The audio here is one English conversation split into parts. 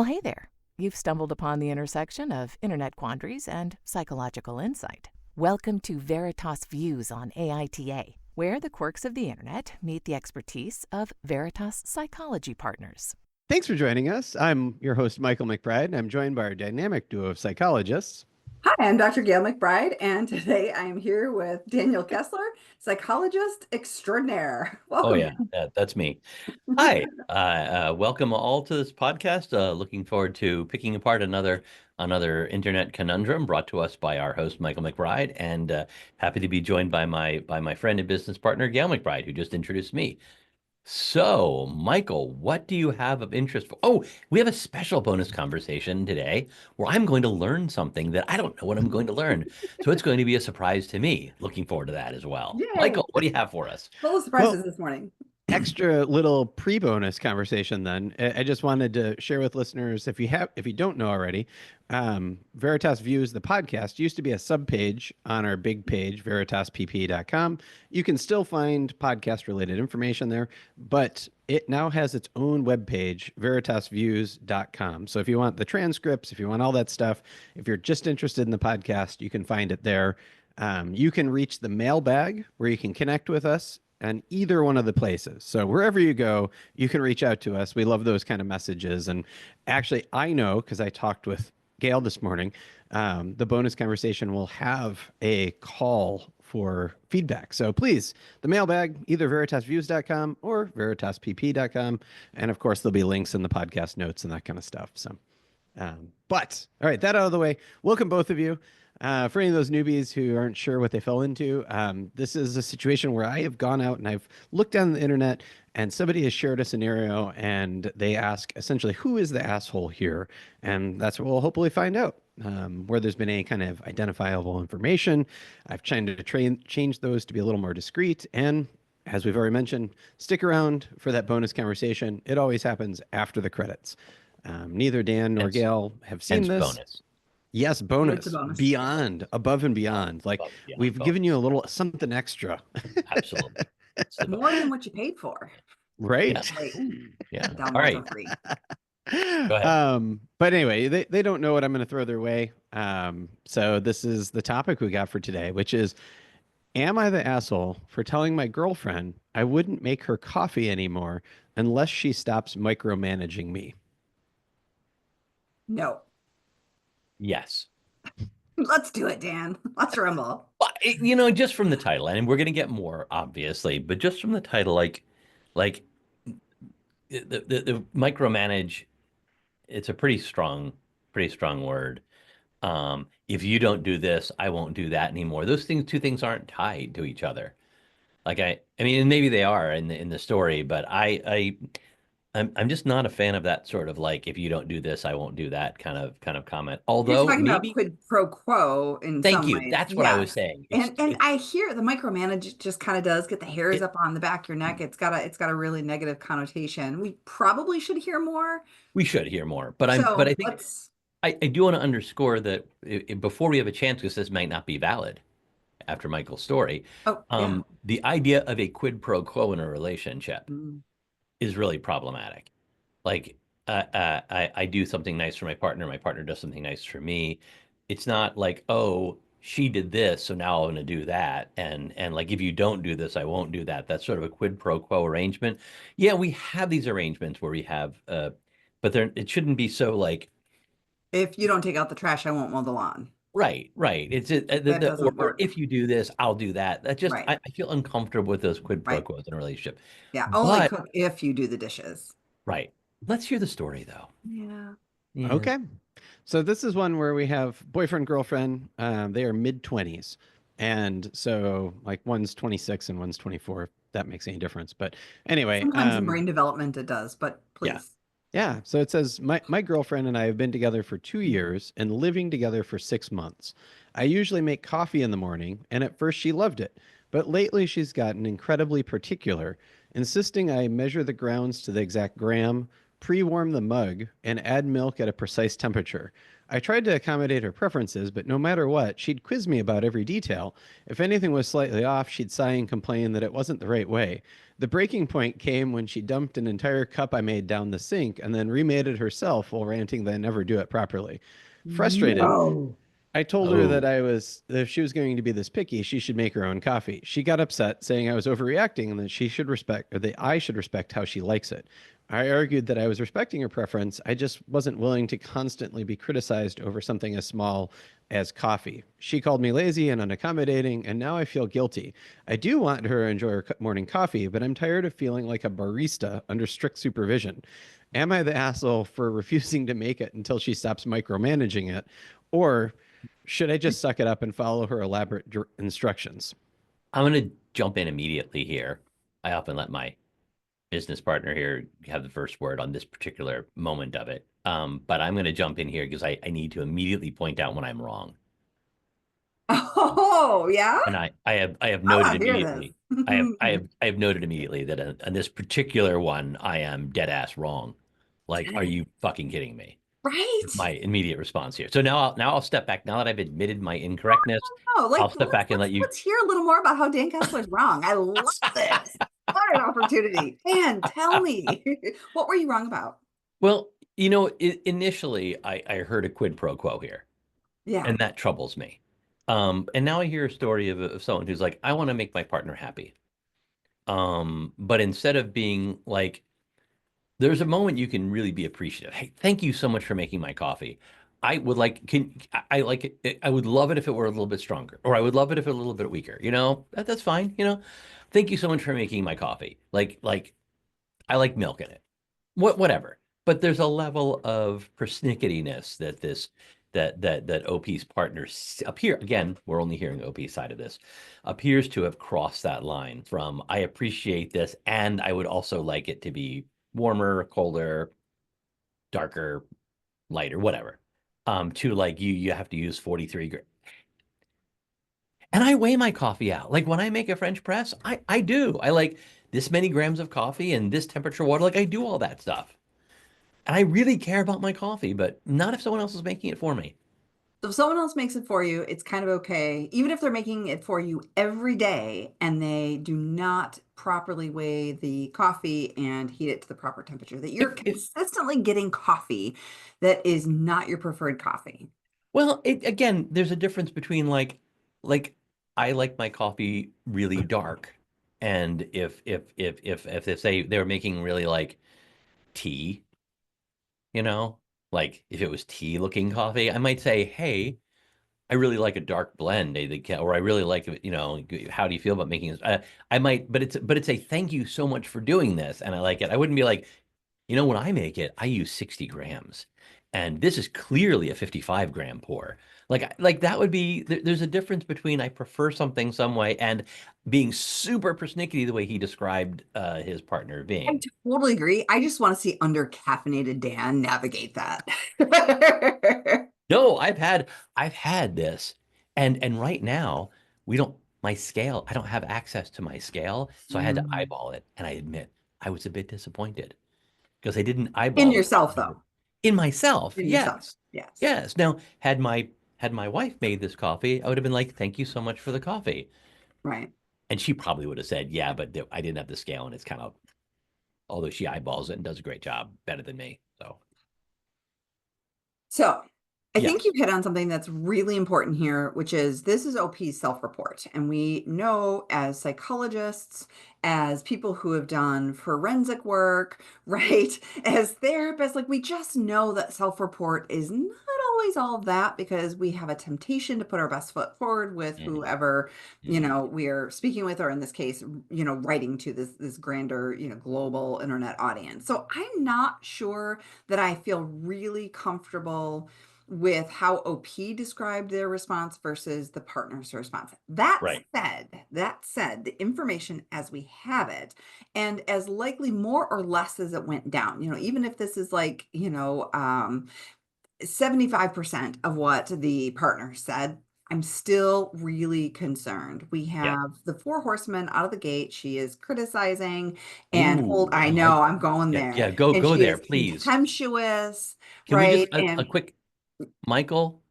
Well, hey there. You've stumbled upon the intersection of internet quandaries and psychological insight. Welcome to Veritas Views on AITA, where the quirks of the internet meet the expertise of Veritas psychology partners. Thanks for joining us. I'm your host, Michael MacBride, and I'm joined by our dynamic duo of psychologists. Hi, I'm Dr. Gayle MacBride, and today I'm here with Daniel Kessler, psychologist extraordinaire. Welcome. Oh, yeah, that's me. Hi, welcome all to this podcast. Looking forward to picking apart another internet conundrum brought to us by our host, Michael MacBride, and happy to be joined by my friend and business partner, Gayle MacBride, who just introduced me. So, Michael, what do you have of interest for? Oh, we have a special bonus conversation today where I'm going to learn something that I don't know what I'm going to learn. So it's going to be a surprise to me. Looking forward to that as well. Yay. Michael, what do you have for us? Full of surprises this morning. Extra little pre-bonus conversation then. I just wanted to share with listeners, if you don't know already, Veritas Views, the podcast, used to be a subpage on our big page, veritaspp.com. You can still find podcast-related information there, but it now has its own webpage, veritasviews.com. So if you want the transcripts, if you want all that stuff, if you're just interested in the podcast, you can find it there. You can reach the mailbag where you can connect with us on either one of the places. So wherever you go, you can reach out to us. We love those kind of messages. And actually, I know, because I talked with Gayle this morning, the bonus conversation will have a call for feedback. So please, the mailbag, either veritasviews.com or veritaspp.com. And of course, there'll be links in the podcast notes and that kind of stuff. So, but all right, that out of the way. Welcome, both of you. For any of those newbies who aren't sure what they fell into, this is a situation where I have gone out and I've looked on the internet and somebody has shared a scenario and they ask essentially, who is the asshole here? And that's what we'll hopefully find out, where there's been any kind of identifiable information. I've tried to change those to be a little more discreet. And as we've already mentioned, stick around for that bonus conversation. It always happens after the credits. Neither Dan nor Gayle have seen this. Bonus. Yes, bonus. Beyond, above and beyond. Like we've given you a little something extra. Absolutely. More than what you paid for. Right. Yeah. All right. Go ahead. But anyway, they don't know what I'm going to throw their way. So this is the topic we got for today, which is, am I the asshole for telling my girlfriend I wouldn't make her coffee anymore unless she stops micromanaging me? No. Yes. Let's do it, Dan. Let's rumble. Just from the title, and we're going to get more, obviously, but just from the title, like the micromanage, it's a pretty strong word. If you don't do this, I won't do that anymore. Those two things aren't tied to each other. Like I mean, maybe they are in the story, but I'm just not a fan of that sort of like, if you don't do this, I won't do that kind of comment. Although you're talking about quid pro quo in some ways. That's what I was saying. And I hear the micromanage just kind of does get the hairs up on the back of your neck. It's got a really negative connotation. We probably should hear more. We should hear more, but I think I do want to underscore that before we have a chance, because this might not be valid after Michael's story. The idea of a quid pro quo in a relationship is really problematic. Like I do something nice for my partner does something nice for me. It's not like, oh, she did this, so now I'm going to do that. And like, if you don't do this, I won't do that. That's sort of a quid pro quo arrangement. Yeah, we have these arrangements where we have, but it shouldn't be so like, if you don't take out the trash, I won't mow the lawn. Right. It's or if you do this, I'll do that. That just I feel uncomfortable with those quid pro quos in a relationship. Yeah, only cook if you do the dishes. Right. Let's hear the story though. Yeah. Okay. So this is one where we have boyfriend, girlfriend. They are mid-20s. And so like one's 26 and one's 24. If that makes any difference. But anyway. Sometimes in brain development it does, but please. Yeah. So it says, my girlfriend and I have been together for 2 years and living together for 6 months. I usually make coffee in the morning, and at first she loved it. But lately she's gotten incredibly particular, insisting I measure the grounds to the exact gram, pre-warm the mug, and add milk at a precise temperature. I tried to accommodate her preferences, but no matter what, she'd quiz me about every detail. If anything was slightly off, she'd sigh and complain that it wasn't the right way. The breaking point came when she dumped an entire cup I made down the sink and then remade it herself while ranting that I never do it properly. Frustrated, No. I told her that if she was going to be this picky, she should make her own coffee. She got upset, saying I was overreacting and that she should respect, or that I should respect how she likes it. I argued that I was respecting her preference. I just wasn't willing to constantly be criticized over something as small as coffee. She called me lazy and unaccommodating, and now I feel guilty. I do want her to enjoy her morning coffee, but I'm tired of feeling like a barista under strict supervision. Am I the asshole for refusing to make it until she stops micromanaging it? Or should I just suck it up and follow her elaborate instructions? I'm going to jump in immediately here. I often let my business partner here have the first word on this particular moment of it. But I'm going to jump in here because I need to immediately point out when I'm wrong. Oh, yeah. And I have noted immediately. I have noted immediately that on this particular one, I am dead ass wrong. Like, are you fucking kidding me? Right. My immediate response here. So now I'll step back. Now that I've admitted my incorrectness, I'll step back and let you. Let's hear a little more about how Dan Kessler's wrong. I love this. What an opportunity. Dan, tell me, what were you wrong about? Well, initially I heard a quid pro quo here. Yeah. And that troubles me. And now I hear a story of someone who's like, I want to make my partner happy. But instead of being like, there's a moment you can really be appreciative. Hey, thank you so much for making my coffee. I would like, I like it. I would love it if it were a little bit stronger, or I would love it if it were a little bit weaker. That's fine. Thank you so much for making my coffee. Like I like milk in it, whatever. But there's a level of persnicketiness that OP's partners up here, again, we're only hearing OP's side of this, appears to have crossed that line from I appreciate this and I would also like it to be warmer, colder, darker, lighter, whatever, to like you have to use 43 grams. And I weigh my coffee out. Like when I make a French press, I do. I like this many grams of coffee and this temperature water. Like I do all that stuff. And I really care about my coffee, but not if someone else is making it for me. So if someone else makes it for you, it's kind of okay. Even if they're making it for you every day and they do not properly weigh the coffee and heat it to the proper temperature, that you're consistently getting coffee that is not your preferred coffee. Well, again, there's a difference between like I like my coffee really dark. And if they say they're making really like tea, like if it was tea looking coffee, I might say, hey, I really like a dark blend, or I really like, how do you feel about making this? I might, but it's a thank you so much for doing this. And I like it. I wouldn't be like, when I make it, I use 60 grams and this is clearly a 55-gram pour. Like that would be, there's a difference between I prefer something some way and being super persnickety the way he described his partner being. I totally agree. I just want to see under-caffeinated Dan navigate that. No, I've had this. And right now my scale, I don't have access to my scale. So I had to eyeball it. And I admit I was a bit disappointed because I didn't eyeball in yourself though. In myself. In yes. Yourself. Yes. Yes. Now, had my wife made this coffee, I would have been like, thank you so much for the coffee. Right. And she probably would have said, yeah, but I didn't have the scale. And it's kind of, although she eyeballs it and does a great job, better than me. So I think you hit on something that's really important here, which is this is OP's self-report. And we know as psychologists, as people who have done forensic work, right, as therapists, like we just know that self-report is not always all that because we have a temptation to put our best foot forward with whoever, we are speaking with, or in this case, writing to this grander, global internet audience. So I'm not sure that I feel really comfortable with how OP described their response versus the partner's response. That said, the information as we have it, and as likely more or less as it went down, even if this is like, 75% of what the partner said, I'm still really concerned. We have the 4 horsemen out of the gate. She is criticizing and I know I'm going there. Yeah, go there, please. Contemptuous, Can we just right? a quick, Michael,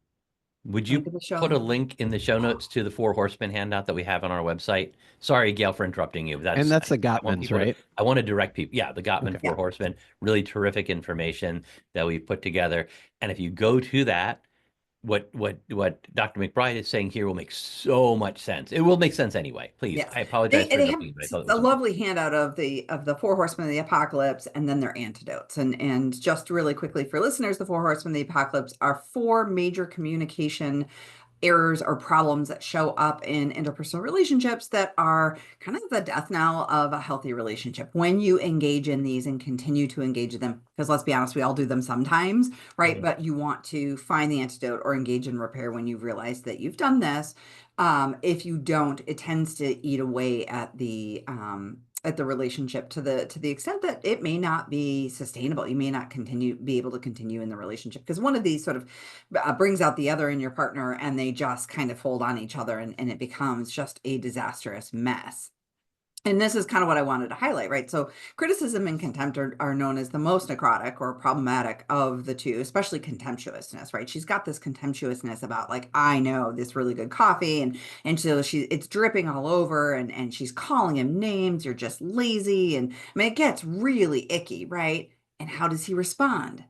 would you put a link in the show notes to the 4 Horsemen handout that we have on our website? Sorry, Gail, for interrupting you. That's the Gottmans, right? I want to direct people. Yeah, the Gottman 4 Horsemen, really terrific information that we've put together. And if you go to that, what Dr. MacBride is saying here will make so much sense. It will make sense anyway. Please, I apologize for interrupting, but I thought it was a lovely handout of the 4 horsemen of the apocalypse and then their antidotes. And just really quickly for listeners, the 4 horsemen of the apocalypse are 4 major communication errors or problems that show up in interpersonal relationships that are kind of the death knell of a healthy relationship. When you engage in these and continue to engage in them, because let's be honest, we all do them sometimes, right? But you want to find the antidote or engage in repair when you've realized that you've done this. If you don't, it tends to eat away at the relationship to the extent that it may not be sustainable. You may not be able to continue in the relationship because one of these sort of brings out the other in your partner and they just kind of fold on each other and it becomes just a disastrous mess. And this is kind of what I wanted to highlight, right? So criticism and contempt are known as the most necrotic or problematic of the two, especially contemptuousness, right? She's got this contemptuousness about like, I know this really good coffee and so it's dripping all over and she's calling him names. You're just lazy. And I mean, it gets really icky, right? And how does he respond?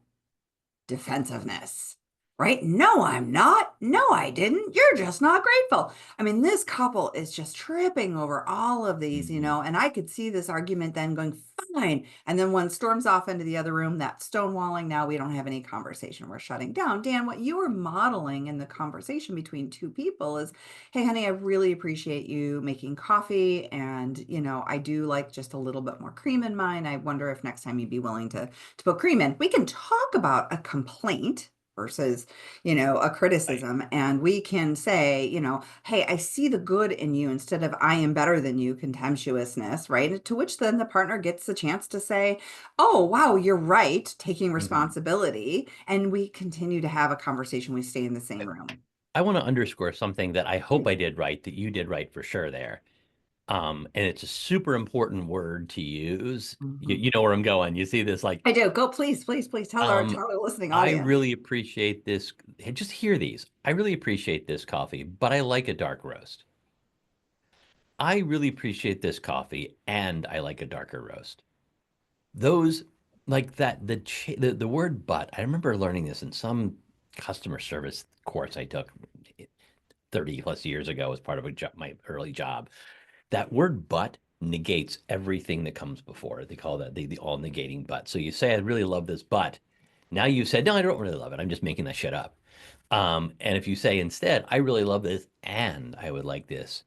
Defensiveness. Right? No, I'm not. No, I didn't. You're just not grateful. I mean, this couple is just tripping over all of these, and I could see this argument then going fine. And then one storms off into the other room, that stonewalling. Now we don't have any conversation. We're shutting down. Dan, what you were modeling in the conversation between 2 people is, hey, honey, I really appreciate you making coffee. And, I do like just a little bit more cream in mine. I wonder if next time you'd be willing to put cream in. We can talk about a complaint versus, a criticism. And we can say, hey, I see the good in you instead of I am better than you, contemptuousness, right? To which then the partner gets the chance to say, oh, wow, you're right, taking responsibility. And we continue to have a conversation. We stay in the same room. I want to underscore something that I hope I did right, that you did right for sure there. And it's a super important word to use. You know where I'm going. You see this like I do. Go, please tell our listening audience. I really appreciate this. Hey, just hear these. I really appreciate this coffee, but I like a dark roast. I really appreciate this coffee, and I like a darker roast. Those like that the word "but." I remember learning this in some customer service course I took 30 plus years ago as part of my early job. That word "but" negates everything that comes before. They call that the all negating but. So you say, I really love this, but now you said, no, I don't really love it. I'm just making that shit up. And if you say instead, I really love this and I would like this,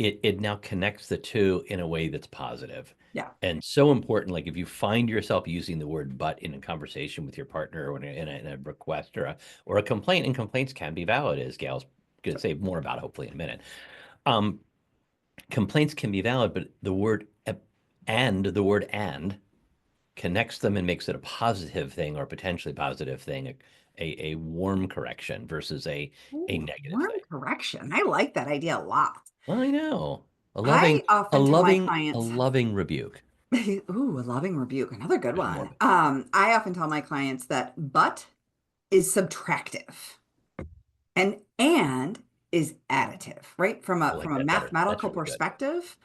it now connects the two in a way that's positive. Yeah. And so important. Like if you find yourself using the word "but" in a conversation with your partner or in a request or a complaint, and complaints can be valid, as Gail's going to say more about hopefully in a minute. Complaints can be valid, but the word and connects them and makes it a positive thing or potentially positive thing, a warm correction versus a negative warm thing. Correction. I like that idea a lot. Well, I know. A loving rebuke. Ooh, a loving rebuke. Another good one. I often tell my clients that but is subtractive and is additive, right? From a mathematical perspective,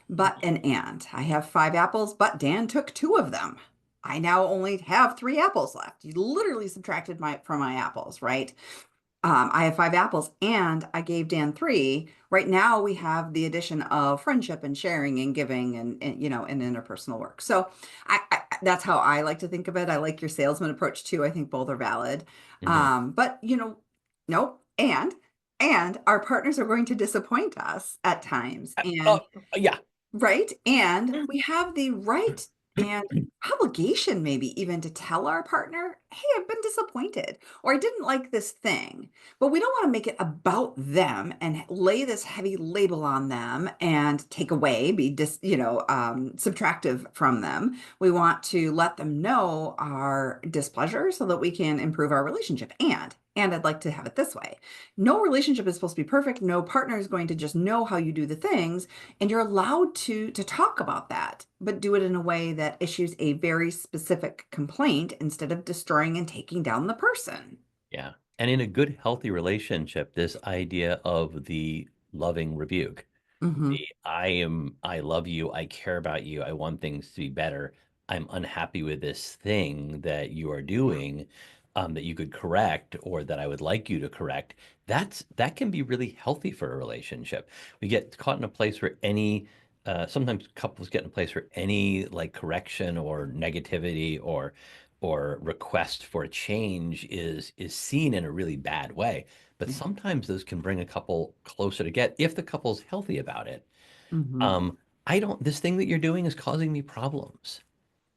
but and. I have 5 apples, but Dan took 2 of them. I now only have 3 apples left. You literally subtracted from my apples, right? I have 5 apples and I gave Dan 3. Right now we have the addition of friendship and sharing and giving and interpersonal work. So that's how I like to think of it. I like your salesman approach too. I think both are valid. But nope. And our partners are going to disappoint us at times. And yeah. Right. And we have the right and obligation maybe even to tell our partner, hey, I've been disappointed or I didn't like this thing. But we don't want to make it about them and lay this heavy label on them and take away, be subtractive from them. We want to let them know our displeasure so that we can improve our relationship. and I'd like to have it this way. No relationship is supposed to be perfect. No partner is going to just know how you do the things, and you're allowed to talk about that, but do it in a way that issues a very specific complaint instead of destroying and taking down the person. Yeah. And in a good, healthy relationship, this idea of the loving rebuke, I love you, I care about you, I want things to be better, I'm unhappy with this thing that you are doing, that you could correct, or that I would like you to correct. That can be really healthy for a relationship. We get caught in a place where sometimes couples get in a place where any like correction or negativity or request for a change is seen in a really bad way. But sometimes those can bring a couple closer together if the couple's healthy about it. This thing that you're doing is causing me problems.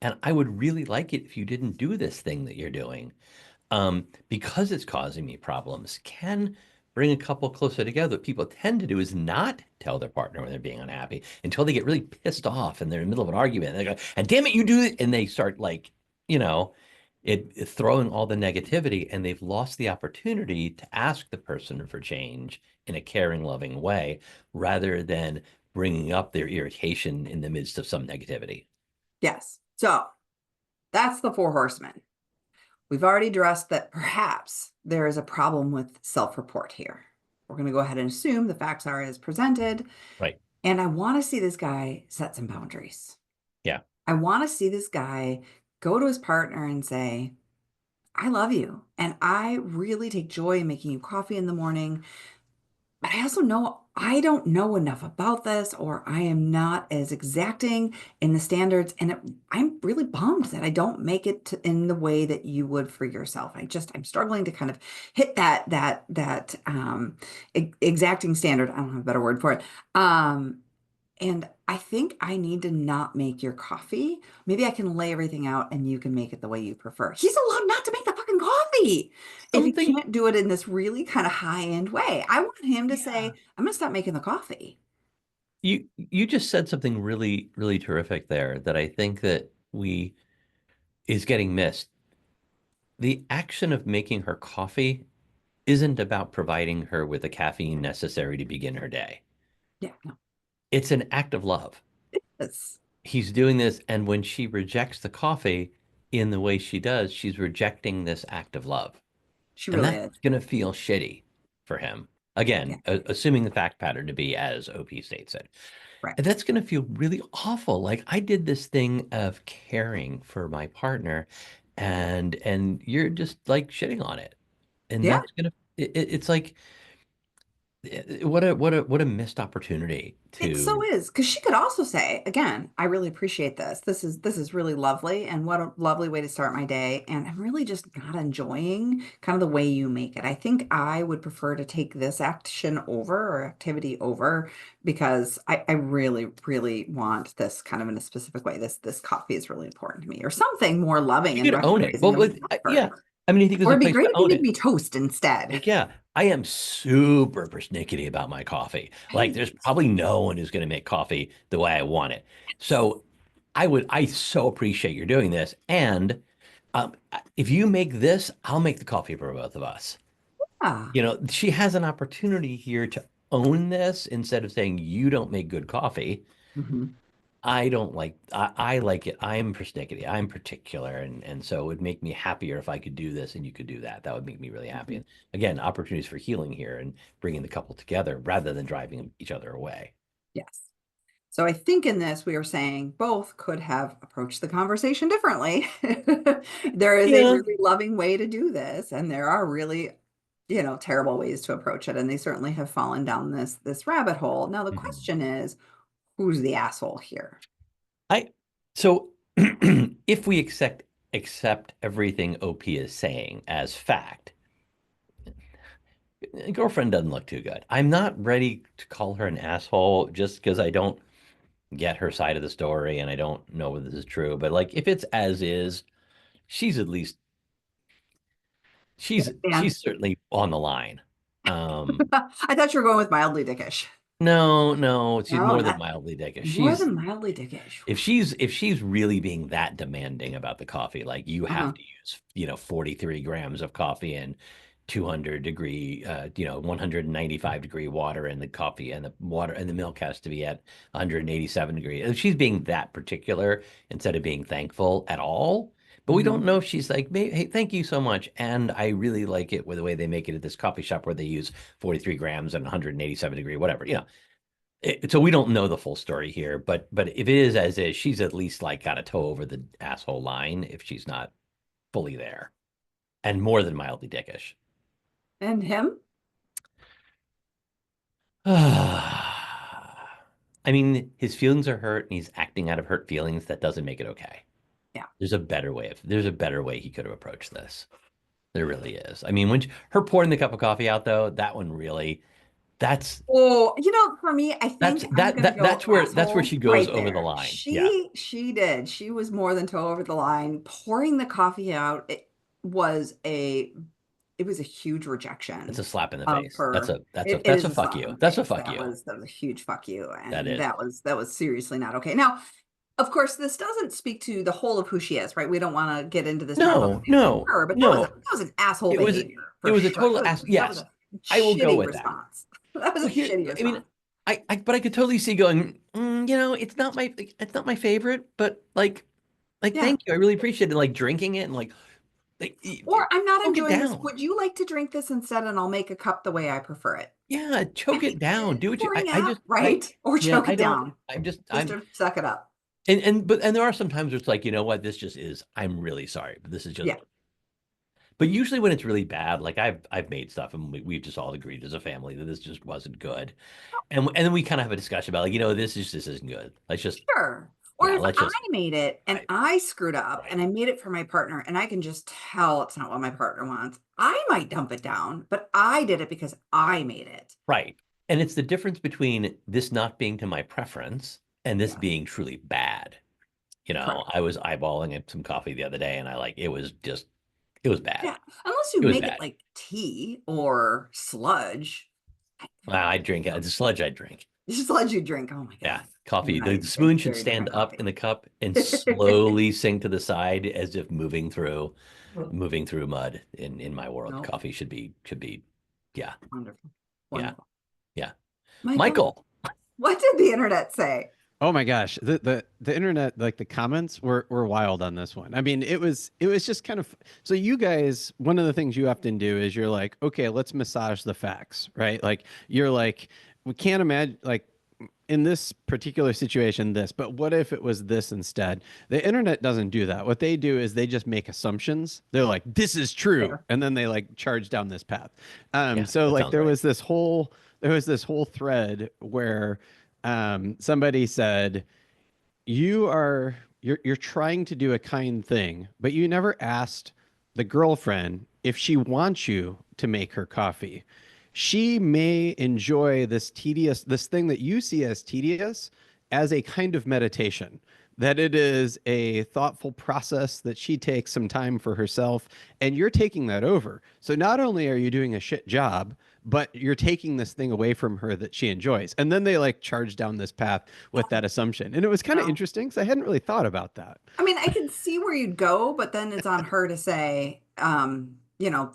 And I would really like it if you didn't do this thing that you're doing, because it's causing me problems, can bring a couple closer together. What people tend to do is not tell their partner when they're being unhappy until they get really pissed off and they're in the middle of an argument. And they go, and damn it, you do it. And they start like, throwing all the negativity, and they've lost the opportunity to ask the person for change in a caring, loving way, rather than bringing up their irritation in the midst of some negativity. Yes. So that's the 4 horsemen. We've already addressed that perhaps there is a problem with self-report here. We're going to go ahead and assume the facts are as presented. Right. And I want to see this guy set some boundaries. Yeah. I want to see this guy go to his partner and say, I love you. And I really take joy in making you coffee in the morning. But I also know I don't know enough about this, or I am not as exacting in the standards. And I'm really bummed that I don't make it in the way that you would for yourself. I'm struggling to kind of hit that exacting standard. I don't have a better word for it. And I think I need to not make your coffee. Maybe I can lay everything out and you can make it the way you prefer. He's allowed not to make the fucking coffee if he can't do it in this really kind of high-end way. I want him to say, I'm going to stop making the coffee. You just said something really, really terrific there that I think that is getting missed. The action of making her coffee isn't about providing her with the caffeine necessary to begin her day. Yeah, no. It's an act of love. Yes. He's doing this, and when she rejects the coffee in the way she does, she's rejecting this act of love. She really is. That's going to feel shitty for him. Again, assuming the fact pattern to be as OP states it. Right. And that's going to feel really awful. Like, I did this thing of caring for my partner, and you're just like shitting on it. And that's going to, it's like, what a missed opportunity to. It so is, because she could also say, again, I really appreciate this. This is really lovely, and what a lovely way to start my day. And I'm really just not enjoying kind of the way you make it. I think I would prefer to take this action over or activity over, because I really, really want this kind of in a specific way. This coffee is really important to me, or something more loving. You could own it. Well, yeah. I mean, I think there's it'd be great if you made me toast instead. Like, yeah, I am super persnickety about my coffee. Like, there's probably no one who's going to make coffee the way I want it. So I so appreciate you're doing this. And if you make this, I'll make the coffee for both of us. She has an opportunity here to own this instead of saying, you don't make good coffee. I don't like, I like it. I'm persnickety. I'm particular. And so it would make me happier if I could do this and you could do that. That would make me really happy. And again, opportunities for healing here and bringing the couple together rather than driving each other away. Yes. So I think in this, we are saying both could have approached the conversation differently. There is a really loving way to do this. And there are really, terrible ways to approach it. And they certainly have fallen down this rabbit hole. Now, the question is, who's the asshole here? So if we accept everything OP is saying as fact, girlfriend doesn't look too good. I'm not ready to call her an asshole just because I don't get her side of the story and I don't know whether this is true. But like, if it's as is, she's at least she's certainly on the line. I thought you were going with mildly dickish. No, she's more than mildly dickish. More than mildly dickish. If she's really being that demanding about the coffee, like you have to use, 43 grams of coffee and 200-degree, 195-degree water, and the coffee and the water and the milk has to be at 187 degrees. If she's being that particular instead of being thankful at all, but we don't know if she's like, hey, thank you so much. And I really like it with the way they make it at this coffee shop where they use 43 grams and 187-degree, whatever, so we don't know the full story here, but if it is as is, she's at least like got a toe over the asshole line if she's not fully there and more than mildly dickish. And him? I mean, his feelings are hurt and he's acting out of hurt feelings. That doesn't make it okay. Yeah. There's a better way he could have approached this. There really is. I mean, her pouring the cup of coffee out though, that one really, for me, I think that's where she goes over the line. She did. She was more than toe over the line. Pouring the coffee out, it was a huge rejection. It's a slap in the face. That's a fuck you. That's a fuck you. That was a huge fuck you. And that was seriously not okay. Now, of course, this doesn't speak to the whole of who she is, right? We don't want to get into this. No. But that was an asshole behavior. It was a total ass. Yes, I will go with response. That was a shitty response. I mean, but I could totally see going, it's not my favorite, but like, thank you. I really appreciate it. Like drinking it and or I'm not enjoying this. Would you like to drink this instead? And I'll make a cup the way I prefer it. Yeah, choke it down. Do what you. Or choke it down. I'm just to suck it up. And there are some times where it's like, you know what, this just is. I'm really sorry, but this is just. Yeah. But usually when it's really bad, like I've made stuff and we've just all agreed as a family that this just wasn't good, and then we kind of have a discussion about this isn't good. Let's just sure. Or if I made it and I screwed up and I made it for my partner and I can just tell it's not what my partner wants, I might dump it down, but I did it because I made it. Right. And it's the difference between this not being to my preference and this being truly bad. Correct. I was eyeballing some coffee the other day and it was bad. Yeah. Unless you make it like tea or sludge. I drink it. The sludge I drink. Sludge you drink. Oh my God. Yeah. Coffee. The spoon should stand up in the cup and slowly sink to the side as if moving through mud in my world. Nope. Coffee should be yeah. Wonderful. Yeah. Michael, what did the internet say? Oh my gosh, the internet, like the comments were wild on this one. I mean, it was just kind of, so you guys, one of the things you often do is you're like, okay, let's massage the facts, right? Like you're like, we can't imagine, like in this particular situation, but what if it was this instead? The internet doesn't do that. What they do is they just make assumptions. They're like, this is true. Sure. And then they like charge down this path. So like there was this whole thread where somebody said, you're trying to do a kind thing, but you never asked the girlfriend if she wants you to make her coffee. She may enjoy this thing that you see as tedious as a kind of meditation, that it is a thoughtful process that she takes some time for herself, and you're taking that over. So not only are you doing a shit job, but you're taking this thing away from her that she enjoys. And then they like charge down this path with that assumption. And it was kind of interesting because I hadn't really thought about that. I mean, I can see where you'd go, but then it's on her to say,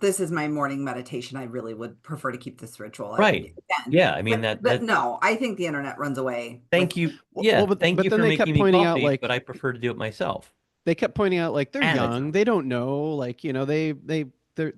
this is my morning meditation. I really would prefer to keep this ritual. Right. Yeah. I mean, but no, I think the internet runs away. Thank you. Yeah. But thank you for making me coffee, but I prefer to do it myself. They kept pointing out like they're young. They don't know, like, they're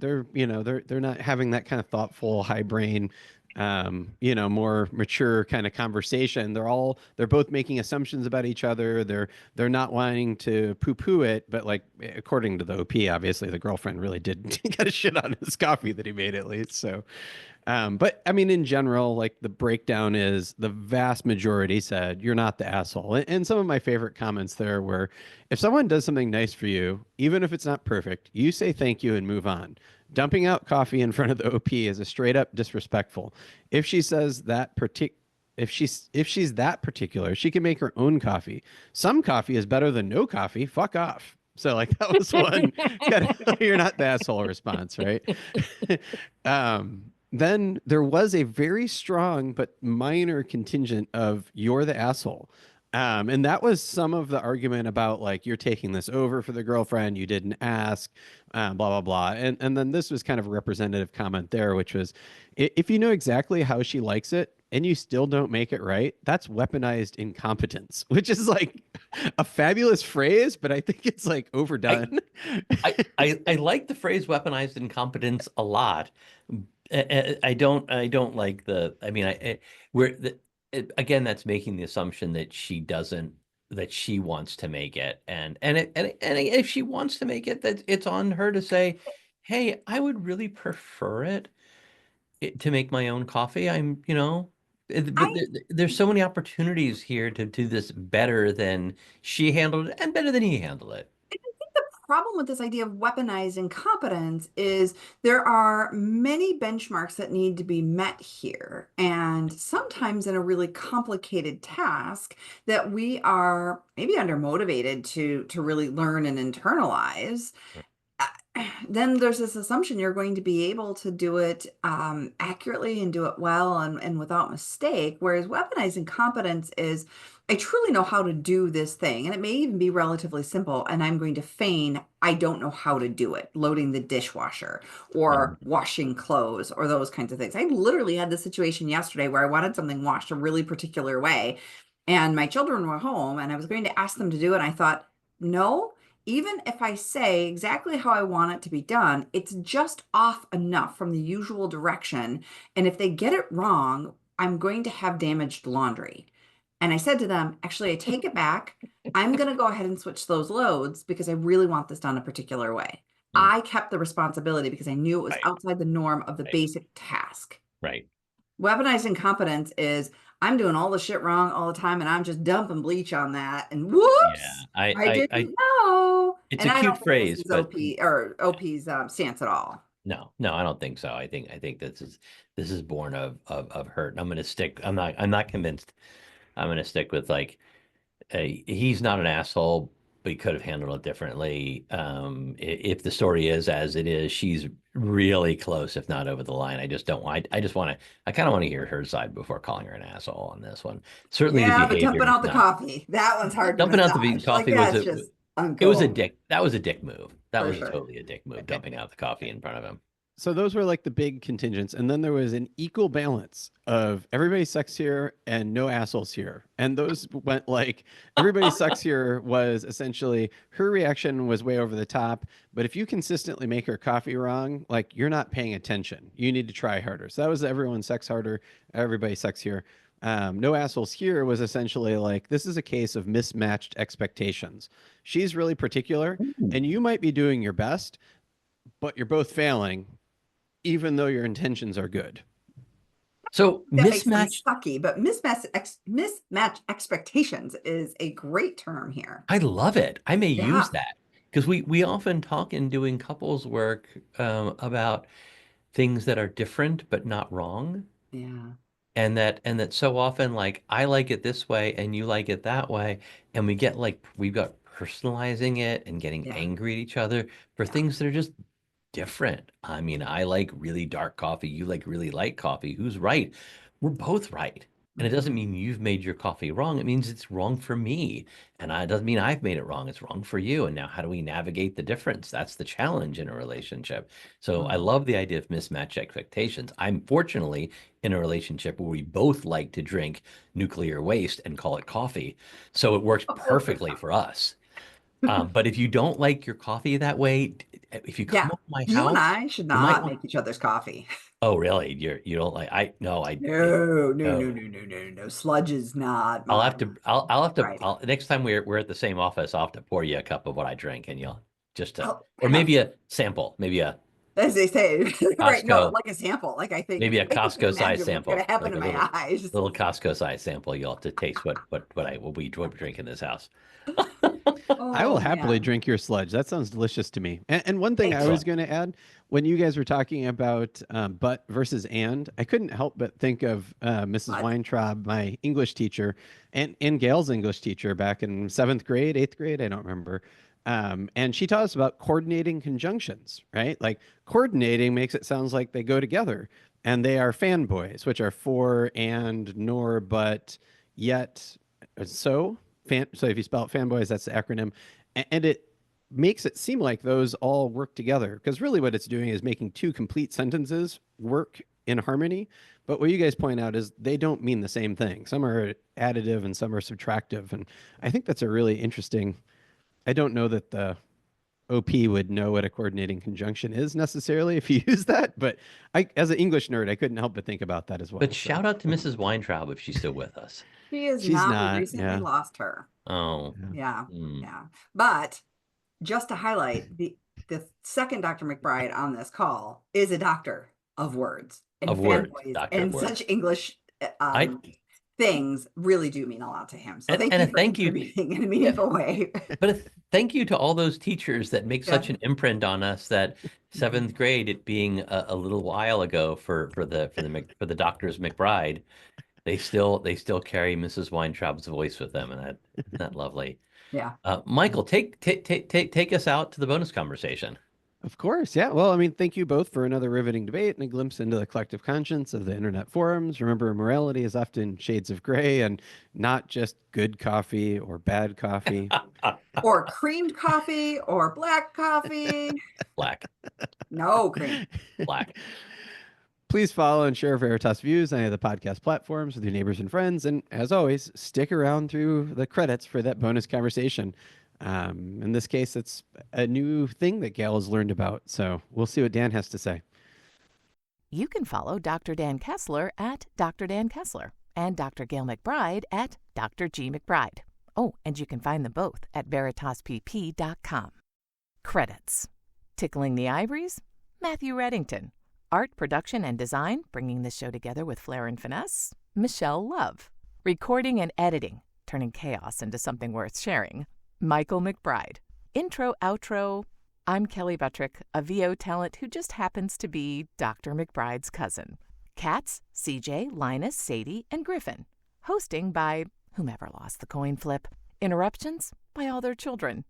not having that kind of thoughtful, high brain, more mature kind of conversation. They're both making assumptions about each other. They're not wanting to poo-poo it, but like according to the OP, obviously the girlfriend really did get a shit on his coffee that he made at least. So, but I mean, in general, like the breakdown is the vast majority said you're not the asshole. And some of my favorite comments there were, if someone does something nice for you, even if it's not perfect, you say thank you and move on. Dumping out coffee in front of the OP is a straight up disrespectful. If she says that if she's that particular, she can make her own coffee. Some coffee is better than no coffee. Fuck off. So like that was one. You're not the asshole response, right? Then there was a very strong but minor contingent of you're the asshole. And that was some of the argument about like, you're taking this over for the girlfriend, you didn't ask, blah, blah, blah. And then this was kind of a representative comment there, which was, if you know exactly how she likes it and you still don't make it right, that's weaponized incompetence, which is like a fabulous phrase, but I think it's like overdone. I like the phrase weaponized incompetence a lot. I don't like the, I mean, again, that's making the assumption that she wants to make it. And if she wants to make it, that it's on her to say, hey, I would really prefer it to make my own coffee. But there's so many opportunities here to do this better than she handled it and better than he handled it. Problem with this idea of weaponized incompetence is there are many benchmarks that need to be met here. And sometimes in a really complicated task that we are maybe undermotivated to really learn and internalize, then there's this assumption you're going to be able to do it accurately and do it well and without mistake. Whereas weaponized incompetence is, I truly know how to do this thing, and it may even be relatively simple, and I'm going to feign I don't know how to do it, loading the dishwasher or washing clothes or those kinds of things. I literally had this situation yesterday where I wanted something washed a really particular way, and my children were home, and I was going to ask them to do it, and I thought, no, even if I say exactly how I want it to be done, it's just off enough from the usual direction. And if they get it wrong, I'm going to have damaged laundry. And I said to them, actually, I take it back. I'm going to go ahead and switch those loads because I really want this done a particular way. I kept the responsibility because I knew it was outside the norm of the basic task. Right. Weaponized incompetence is, I'm doing all the shit wrong all the time, and I'm just dumping bleach on that. And whoops, I didn't know. It's and a cute phrase, but OP's stance at all. No, I don't think so. I think this is born of hurt. And I'm going to stick. I'm not convinced. I'm going to stick with like, he's not an asshole, but he could have handled it differently. If the story is as it is, she's really close, if not over the line. I just don't want. I kind of want to hear her side before calling her an asshole on this one. Certainly, yeah, but dumping out the coffee, that one's hard. Dumping out the coffee was a dick. That was a dick move. That was totally a dick move. Dumping out the coffee in front of him. So those were like the big contingents. And then there was an equal balance of everybody sucks here and no assholes here. And those went like, everybody sucks here was essentially, her reaction was way over the top. But if you consistently make her coffee wrong, like, you're not paying attention. You need to try harder. So that was everyone sucks harder. Everybody sucks here. No assholes here was essentially like, this is a case of mismatched expectations. She's really particular and you might be doing your best, but you're both failing, even though your intentions are good. So that mismatch sucky, but mismatch expectations is a great term here. I love it. I may use that because we often talk in doing couples work about things that are different but not wrong. Yeah. And that so often, like, I like it this way and you like it that way, and we've got personalizing it and getting angry at each other for things that are just different. I mean, I like really dark coffee. You like really light coffee. Who's right? We're both right. And it doesn't mean you've made your coffee wrong. It means it's wrong for me. And it doesn't mean I've made it wrong. It's wrong for you. And now how do we navigate the difference? That's the challenge in a relationship. So I love the idea of mismatched expectations. I'm fortunately in a relationship where we both like to drink nuclear waste and call it coffee. So it works perfectly for us. But if you don't like your coffee that way, if you come up to my house, you and I should not make each other's coffee. Oh, really? You don't like? No. Sludge is not. I'll have to. Next time we're at the same office, I'll have to pour you a cup of what I drink, and you'll or maybe a sample, maybe a. As they say, right? No, like a sample. Like I think maybe a Costco size sample. What's gonna happen to my eyes? Little Costco size sample. You'll have to taste what we drink in this house. I will happily drink your sludge. That sounds delicious to me. And one thing I was going to add, when you guys were talking about but versus and, I couldn't help but think of Mrs. Weintraub, my English teacher, and Gayle's English teacher back in 7th grade, 8th grade, I don't remember. And she taught us about coordinating conjunctions, right? Like, coordinating makes it sound like they go together, and they are fanboys, which are for, and, nor, but, yet, so. So if you spell it fanboys, that's the acronym. And it makes it seem like those all work together, because really what it's doing is making two complete sentences work in harmony. But what you guys point out is they don't mean the same thing. Some are additive and some are subtractive. And I think that's a really interesting, I don't know that the OP would know what a coordinating conjunction is necessarily if you use that, but as an English nerd, I couldn't help but think about that as well. But shout out to Mrs. Weintraub if she's still with us. She is She's not. not. We recently lost her. Oh. Yeah. But just to highlight, the second Dr. MacBride on this call is a doctor of words and fanboys and such English things really do mean a lot to him. So thank you for contributing in a meaningful way. But thank you to all those teachers that make such an imprint on us that seventh grade, it being a little while ago for the doctors MacBride, they still carry Mrs. Weintraub's voice with them, and isn't that lovely? Yeah. Michael, take us out to the bonus conversation. Of course. Yeah. Well, I mean, thank you both for another riveting debate and a glimpse into the collective conscience of the internet forums. Remember, morality is often shades of gray and not just good coffee or bad coffee. Or creamed coffee or black coffee. Black. No cream. Black. Please follow and share Veritas Views on any of the podcast platforms with your neighbors and friends. And as always, stick around through the credits for that bonus conversation. In this case, it's a new thing that Gayle has learned about. So we'll see what Dan has to say. You can follow Dr. Dan Kessler at Dr. Dan Kessler and Dr. Gayle MacBride at Dr. G. MacBride. Oh, and you can find them both at veritaspp.com. Credits. Tickling the Ivories, Matthew Reddington. Art, production, and design, bringing this show together with flair and finesse, Michelle Love. Recording and editing, turning chaos into something worth sharing, Michael MacBride. Intro, outro, I'm Kelly Buttrick, a VO talent who just happens to be Dr. MacBride's cousin. Cats, CJ, Linus, Sadie, and Griffin. Hosting by whomever lost the coin flip. Interruptions by all their children.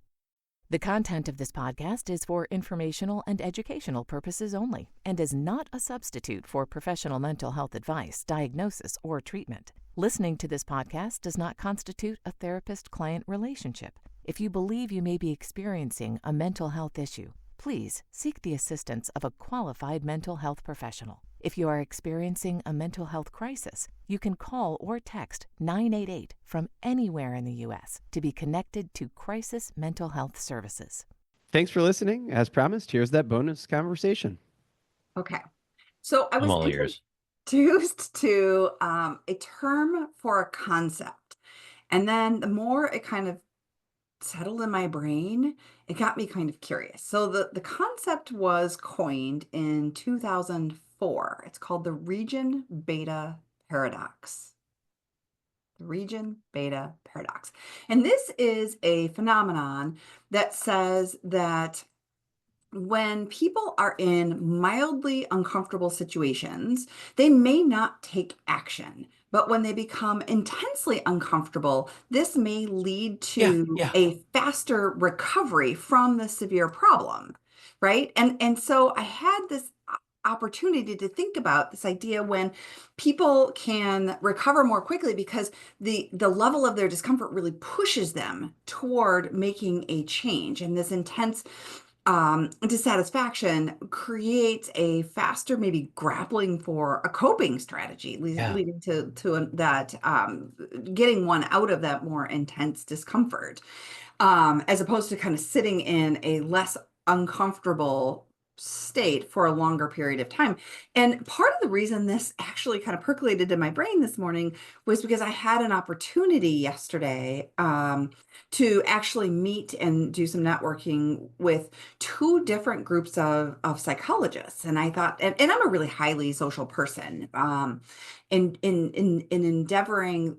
The content of this podcast is for informational and educational purposes only and is not a substitute for professional mental health advice, diagnosis, or treatment. Listening to this podcast does not constitute a therapist-client relationship. If you believe you may be experiencing a mental health issue, please seek the assistance of a qualified mental health professional. If you are experiencing a mental health crisis, you can call or text 988 from anywhere in the U.S. to be connected to Crisis Mental Health Services. Thanks for listening. As promised, here's that bonus conversation. Okay. So I was introduced to a term for a concept. And then the more it kind of settled in my brain, it got me kind of curious. So the concept was coined in 2004. It's called the region beta paradox. The region beta paradox. And this is a phenomenon that says that when people are in mildly uncomfortable situations, they may not take action. But when they become intensely uncomfortable, this may lead to a faster recovery from the severe problem, right? And so I had this opportunity to think about this idea when people can recover more quickly because the level of their discomfort really pushes them toward making a change. And this intense dissatisfaction creates a faster, maybe grappling for a coping strategy, leading to that getting one out of that more intense discomfort, as opposed to kind of sitting in a less uncomfortable state for a longer period of time. And part of the reason this actually kind of percolated in my brain this morning was because I had an opportunity yesterday to actually meet and do some networking with two different groups of psychologists. And I thought, and I'm a really highly social person, in endeavoring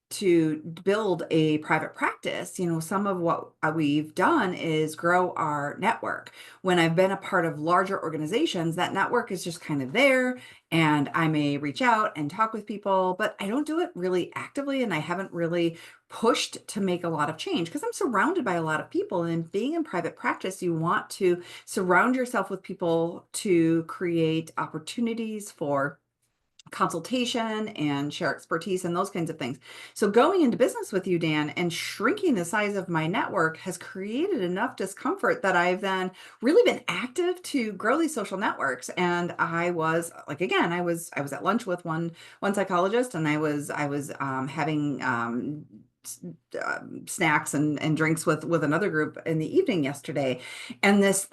to build a private practice, some of what we've done is grow our network. When I've been a part of larger organizations, that network is just kind of there, and I may reach out and talk with people, but I don't do it really actively, and I haven't really pushed to make a lot of change because I'm surrounded by a lot of people. And being in private practice, you want to surround yourself with people to create opportunities for consultation and share expertise and those kinds of things. So going into business with you, Dan, and shrinking the size of my network has created enough discomfort that I've then really been active to grow these social networks. And I was like, again, I was at lunch with one psychologist, and I was having snacks and drinks with another group in the evening yesterday, and this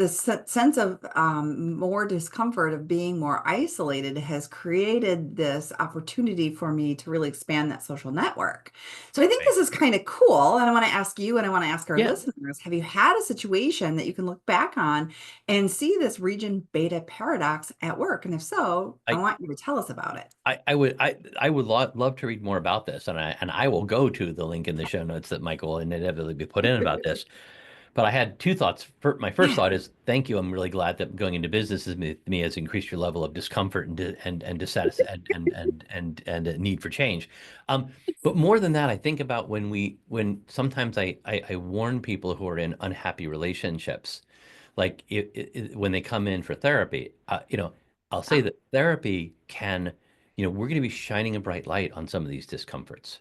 sense of more discomfort of being more isolated has created this opportunity for me to really expand that social network. So I think this is kind of cool, and I want to ask you, and I want to ask our listeners, have you had a situation that you can look back on and see this region beta paradox at work? And if so, I want you to tell us about it. I would love to read more about this, and I will go to the link in the show notes that Michael will inevitably be put in about this. But I had two thoughts. My first thought is, thank you. I'm really glad that going into business with me has increased your level of discomfort and dissatisfaction and a need for change. But more than that, I think about when sometimes I warn people who are in unhappy relationships, like when they come in for therapy, I'll say that therapy can, we're going to be shining a bright light on some of these discomforts.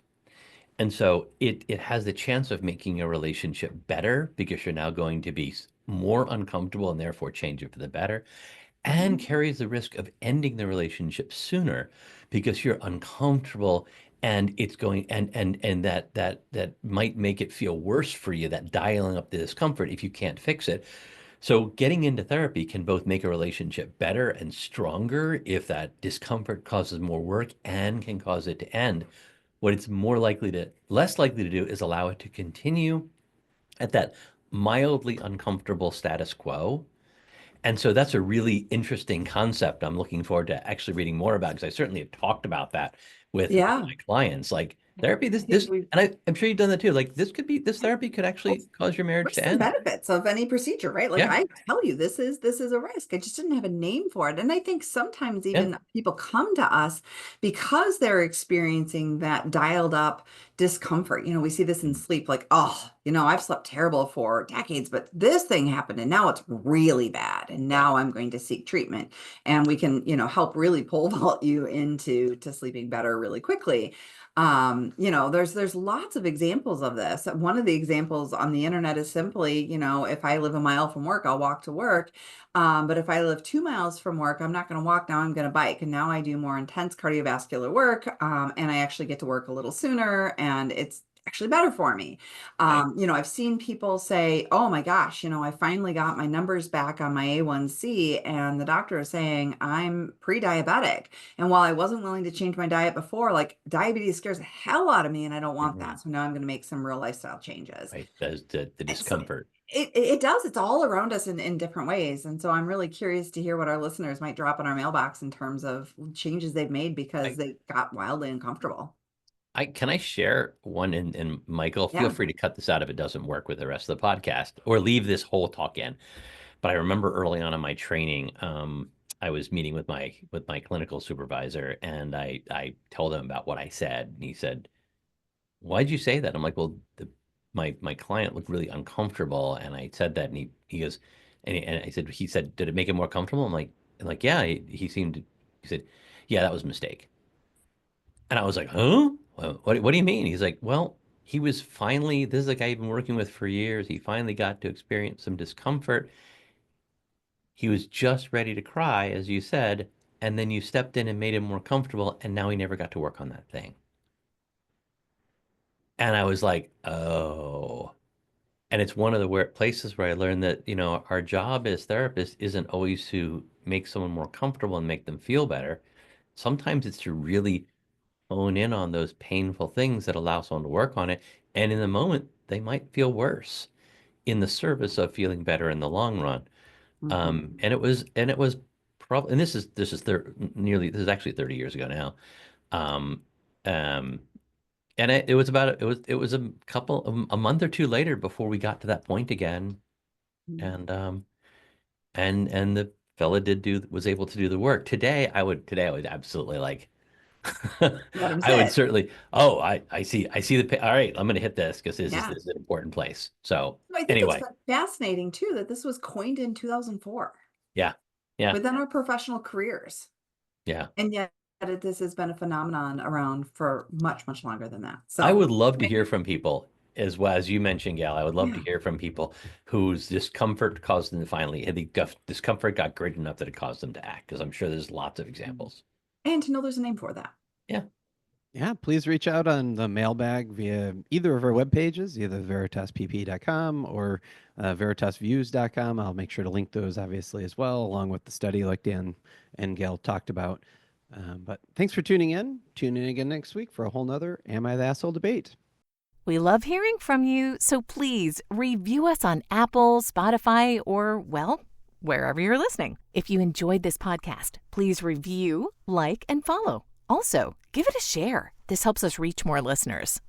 And so it has the chance of making a relationship better because you're now going to be more uncomfortable and therefore change it for the better, and carries the risk of ending the relationship sooner because you're uncomfortable, and it's going and that might make it feel worse for you, that dialing up the discomfort if you can't fix it. So getting into therapy can both make a relationship better and stronger if that discomfort causes more work and can cause it to end. What it's less likely to do is allow it to continue at that mildly uncomfortable status quo. And so that's a really interesting concept I'm looking forward to actually reading more about, because I certainly have talked about that with my clients. Like, therapy, and I'm sure you've done that too. Like, this therapy could actually cause your marriage to end. Benefits of any procedure, right? Like, I tell you, this is a risk. I just didn't have a name for it. And I think sometimes even people come to us because they're experiencing that dialed up discomfort. We see this in sleep, like, oh, I've slept terrible for decades, but this thing happened and now it's really bad. And now I'm going to seek treatment. And we can, help really pole vault you into sleeping better really quickly. There's lots of examples of this. One of the examples on the internet is simply, if I live a mile from work, I'll walk to work. But if I live 2 miles from work, I'm not going to walk. Now I'm going to bike. And now I do more intense cardiovascular work. And I actually get to work a little sooner, and it's actually better for me. I've seen people say, oh my gosh, I finally got my numbers back on my A1C, and the doctor is saying I'm pre-diabetic. And while I wasn't willing to change my diet before, like, diabetes scares the hell out of me and I don't want that. So now I'm going to make some real lifestyle changes. Right. Does the discomfort. It does. It's all around us in different ways. And so I'm really curious to hear what our listeners might drop in our mailbox in terms of changes they've made because they got wildly uncomfortable. Can I share one? And Michael, feel free to cut this out if it doesn't work with the rest of the podcast, or leave this whole talk in. But I remember early on in my training, I was meeting with my clinical supervisor, and I told him about what I said, and he said, "Why'd you say that?" I'm like, "Well, my client looked really uncomfortable, and I said that," and he goes, and I said, he said, "Did it make him more comfortable?" I'm like, "Yeah." He said, "Yeah, that was a mistake." And I was like, "Huh? What do you mean?" He's like, "Well, he was finally, this is a guy you've been working with for years. He finally got to experience some discomfort. He was just ready to cry, as you said, and then you stepped in and made him more comfortable, and now he never got to work on that thing." And I was like, oh. And it's one of the places where I learned that, our job as therapists isn't always to make someone more comfortable and make them feel better. Sometimes it's to really hone in on those painful things that allow someone to work on it. And in the moment, they might feel worse in the service of feeling better in the long run. And it was probably, and this is actually 30 years ago now. And it was a month or two later before we got to that point again. And the fella was able to do the work. Today I would absolutely, like, I would certainly, I see all right, I'm going to hit this because this is an important place. So I think anyway, it's fascinating too that this was coined in 2004. Yeah. Within our professional careers. Yeah. And yet this has been a phenomenon around for much, much longer than that. So I would love to hear from people as well, as you mentioned, Gail. I would love to hear from people whose discomfort caused them to finally, the discomfort got great enough that it caused them to act, because I'm sure there's lots of examples. And to know there's a name for that. Yeah. Yeah, please reach out on the mailbag via either of our web pages, either veritaspp.com or veritasviews.com. I'll make sure to link those, obviously, as well, along with the study like Dan and Gail talked about. But thanks for tuning in. Tune in again next week for a whole nother Am I the Asshole debate. We love hearing from you, so please review us on Apple, Spotify, or, well, wherever you're listening. If you enjoyed this podcast, please review, like, and follow. Also, give it a share. This helps us reach more listeners.